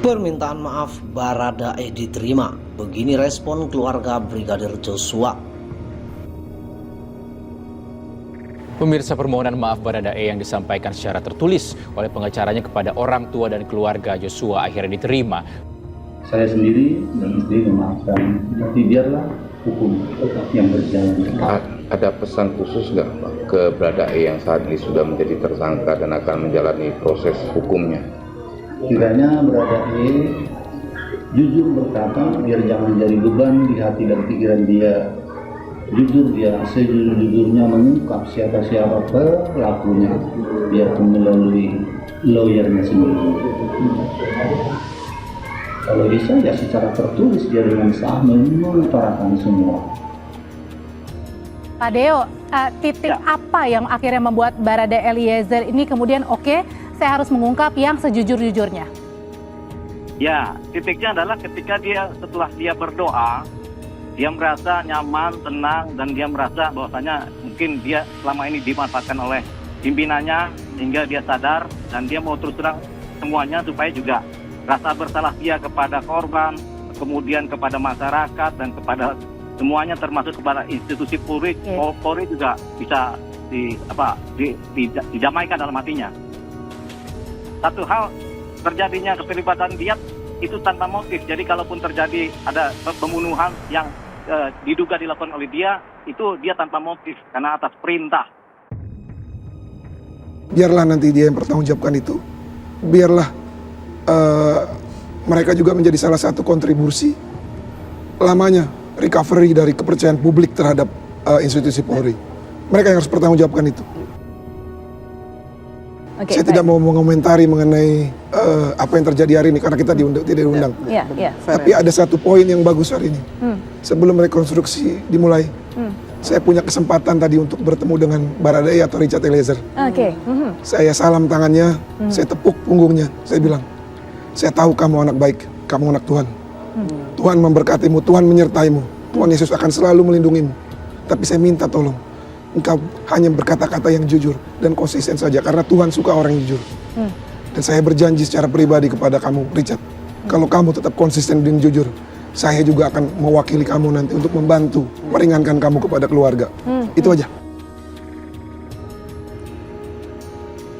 Permintaan maaf Baradae diterima. Begini respon keluarga Brigadir Joshua. Pemirsa, permohonan maaf Baradae yang disampaikan secara tertulis oleh pengacaranya kepada orang tua dan keluarga Joshua akhirnya diterima. Saya sendiri dan istri memaafkan, tapi biarlah hukum yang berjalan. Ada pesan khusus nggak Pak ke Baradae yang saat ini sudah menjadi tersangka dan akan menjalani proses hukumnya? Kiranya Baradae jujur berkata, biar jangan jadi beban di hati dan pikiran dia. Jujur dia sejujur-jujurnya mengungkap siapa-siapa pelakunya, biarpun melalui lawyernya sendiri. Kalau bisa ya secara tertulis dia dengan sah mengutarakan semua. Pak Deo, titik apa yang akhirnya membuat Baradae Eliezer ini kemudian oke, saya harus mengungkap yang sejujur-jujurnya? Ya, titiknya adalah ketika setelah dia berdoa, dia merasa nyaman, tenang, dan dia merasa bahwasanya mungkin dia selama ini dimanfaatkan oleh pimpinannya sehingga dia sadar dan dia mau terus terang semuanya supaya juga rasa bersalah dia kepada korban, kemudian kepada masyarakat dan kepada semuanya termasuk kepada institusi Polri, Polri juga bisa didamaikan dalam hatinya. Satu hal, terjadinya keterlibatan dia itu tanpa motif. Jadi kalaupun terjadi ada pembunuhan yang diduga dilakukan oleh dia, itu dia tanpa motif karena atas perintah. Biarlah nanti dia yang bertanggungjawabkan itu. Biarlah mereka juga menjadi salah satu kontribusi lamanya recovery dari kepercayaan publik terhadap institusi Polri. Mereka yang harus bertanggungjawabkan itu. Saya tidak mau mengomentari mengenai apa yang terjadi hari ini karena kita tidak diundang. Tapi ada satu poin yang bagus hari ini. Sebelum rekonstruksi dimulai, saya punya kesempatan tadi untuk bertemu dengan Baradae atau Richard Eliezer. Saya salam tangannya, saya tepuk punggungnya. Saya bilang, saya tahu kamu anak baik, kamu anak Tuhan. Tuhan memberkatimu, Tuhan menyertaimu. Tuhan Yesus akan selalu melindungimu. Tapi saya minta tolong, engkau hanya berkata-kata yang jujur dan konsisten saja karena Tuhan suka orang yang jujur. Dan saya berjanji secara pribadi kepada kamu, Richard, kalau kamu tetap konsisten dan jujur, saya juga akan mewakili kamu nanti untuk membantu meringankan kamu kepada keluarga. Itu aja.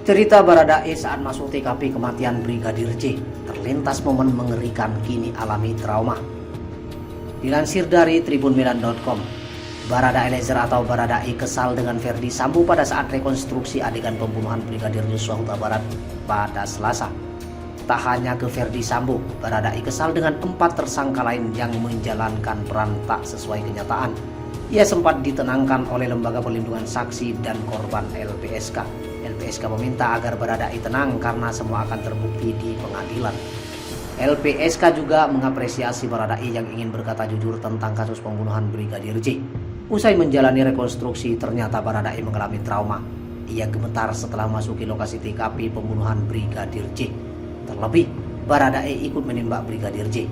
Cerita Baradae saat masuk TKP kematian Brigadir J terlintas momen mengerikan, kini alami trauma. Dilansir dari tribunmedan.com, Baradae Eliezer atau Baradae kesal dengan Ferdi Sambo pada saat rekonstruksi adegan pembunuhan Brigadir Joshua Huta Barat pada Selasa. Tak hanya ke Ferdi Sambo, Baradae kesal dengan 4 tersangka lain yang menjalankan peran tak sesuai kenyataan. Ia sempat ditenangkan oleh Lembaga Perlindungan Saksi dan Korban LPSK. LPSK meminta agar Baradae tenang karena semua akan terbukti di pengadilan. LPSK juga mengapresiasi Baradae yang ingin berkata jujur tentang kasus pembunuhan Brigadir J. Usai menjalani rekonstruksi, ternyata Baradae mengalami trauma. Ia gemetar setelah masuki lokasi TKP pembunuhan Brigadir J. Terlebih, Baradae ikut menembak Brigadir J.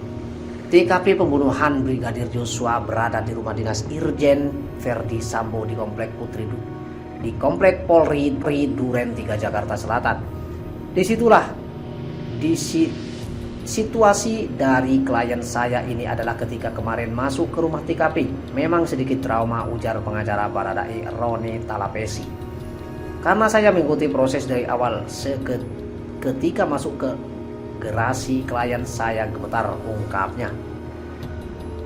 TKP pembunuhan Brigadir Joshua berada di rumah dinas Irjen Ferdi Sambo di Komplek Polri Duren 3 Jakarta Selatan. Disitulah situasi dari klien saya ini adalah ketika kemarin masuk ke rumah TKP. Memang sedikit trauma, ujar pengacara Baradae Roni Talapesi. Karena saya mengikuti proses dari awal, ketika masuk ke gerasi klien saya gemetar, ungkapnya.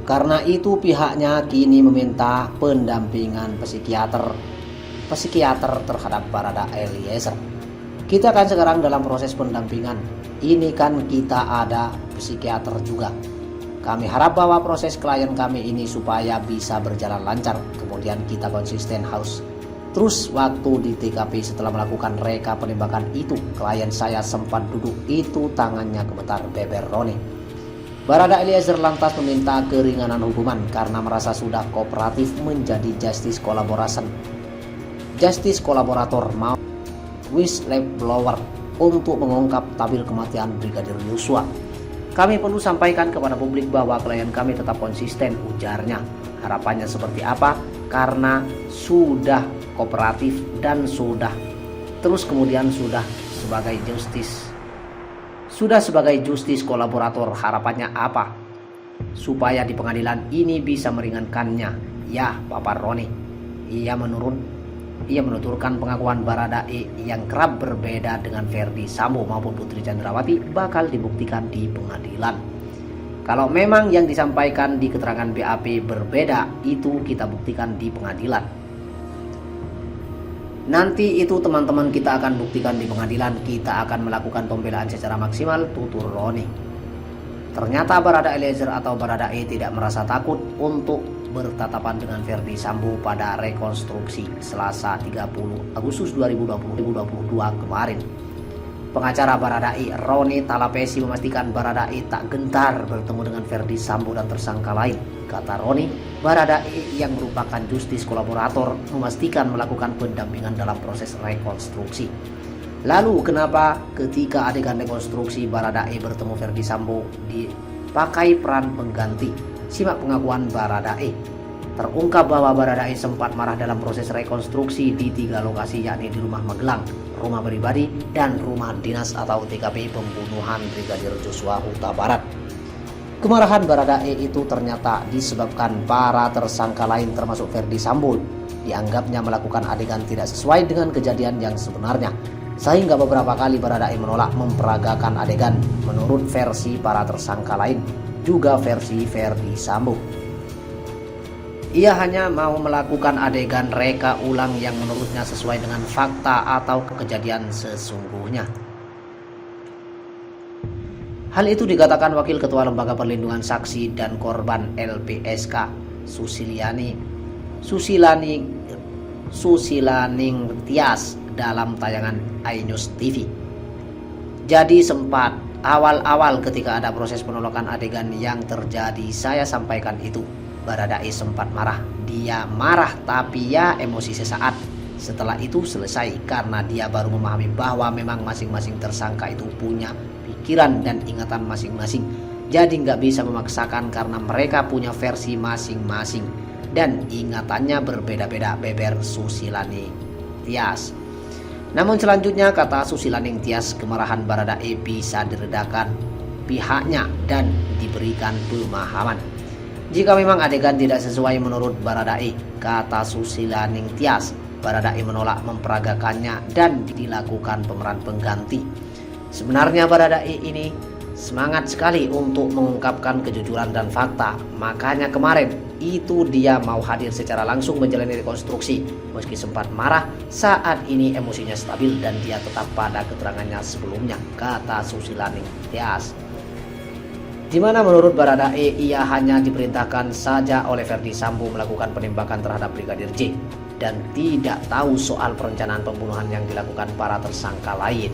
Karena itu pihaknya kini meminta pendampingan psikiater terhadap Baradae Eliezer. Kita kan sekarang dalam proses pendampingan. Ini kan kita ada psikiater juga. Kami harap bahwa proses klien kami ini supaya bisa berjalan lancar. Kemudian kita konsisten harus terus waktu di TKP setelah melakukan reka penembakan itu. Klien saya sempat duduk itu tangannya gemetar, beber Roni. Baradae Eliezer lantas meminta keringanan hukuman karena merasa sudah kooperatif menjadi justice kolaborator mau whistleblower untuk mengungkap tabir kematian Brigadir Joshua. Kami perlu sampaikan kepada publik bahwa klien kami tetap konsisten, ujarnya. Harapannya seperti apa? Karena sudah kooperatif dan sudah terus kemudian sudah sebagai justice Sudah sebagai justice kolaborator, harapannya apa? Supaya di pengadilan ini bisa meringankannya. Ya, Bapak Roni. Ia menuturkan pengakuan Baradae yang kerap berbeda dengan Ferdi Sambo maupun Putri Chandrawati bakal dibuktikan di pengadilan. Kalau memang yang disampaikan di keterangan BAP berbeda, itu kita buktikan di pengadilan. Nanti itu teman-teman kita akan buktikan di pengadilan, kita akan melakukan pembelaan secara maksimal, tutur Roni. Ternyata Barada Eliezer atau Baradae tidak merasa takut untuk bertatapan dengan Ferdi Sambo pada rekonstruksi Selasa 30 Agustus 2022 kemarin. Pengacara Baradae, Roni Talapesi, memastikan Baradae tak gentar bertemu dengan Ferdi Sambo dan tersangka lain. Kata Roni, Baradae yang merupakan justice kolaborator memastikan melakukan pendampingan dalam proses rekonstruksi. Lalu kenapa ketika adegan rekonstruksi Baradae bertemu Ferdi Sambo dipakai peran pengganti? Simak pengakuan Baradae. Terungkap bahwa Baradae sempat marah dalam proses rekonstruksi di 3 lokasi, yakni di rumah Magelang, rumah pribadi, dan rumah dinas atau TKP pembunuhan Brigadir Joshua Huta Barat. Kemarahan Baradae itu ternyata disebabkan para tersangka lain termasuk Ferdi Sambo dianggapnya melakukan adegan tidak sesuai dengan kejadian yang sebenarnya, sehingga beberapa kali Baradae menolak memperagakan adegan menurut versi para tersangka lain, juga versi Ferdi Sambo. Ia hanya mau melakukan adegan reka ulang yang menurutnya sesuai dengan fakta atau kejadian sesungguhnya. Hal itu dikatakan Wakil Ketua Lembaga Perlindungan Saksi dan Korban LPSK Susilaning Tias dalam tayangan iNews TV. Jadi sempat awal-awal ketika ada proses penolakan adegan yang terjadi, saya sampaikan itu. Baradae sempat marah. Dia marah tapi ya emosi sesaat. Setelah itu selesai karena dia baru memahami bahwa memang masing-masing tersangka itu punya pikiran dan ingatan masing-masing. Jadi nggak bisa memaksakan karena mereka punya versi masing-masing dan ingatannya berbeda-beda, beber Susilaning Tias. Namun selanjutnya, kata Susilaning Tias, kemarahan Baradae bisa diredakan pihaknya dan diberikan pemahaman. Jika memang adegan tidak sesuai menurut Baradae, kata Susilaning Tias, Baradae menolak memperagakannya dan dilakukan pemeran pengganti. Sebenarnya Baradae ini semangat sekali untuk mengungkapkan kejujuran dan fakta. Makanya kemarin itu dia mau hadir secara langsung menjalani rekonstruksi. Meski sempat marah, saat ini emosinya stabil dan dia tetap pada keterangannya sebelumnya, kata Susilaning Tias. Di mana menurut Baradae ia hanya diperintahkan saja oleh Ferdi Sambo melakukan penembakan terhadap Brigadir J dan tidak tahu soal perencanaan pembunuhan yang dilakukan para tersangka lain.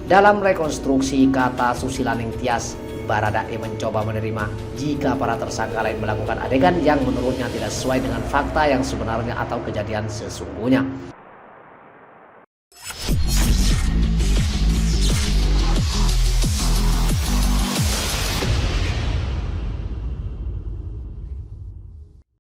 Dalam rekonstruksi, kata Susilaning Tias, Baradae mencoba menerima jika para tersangka lain melakukan adegan yang menurutnya tidak sesuai dengan fakta yang sebenarnya atau kejadian sesungguhnya.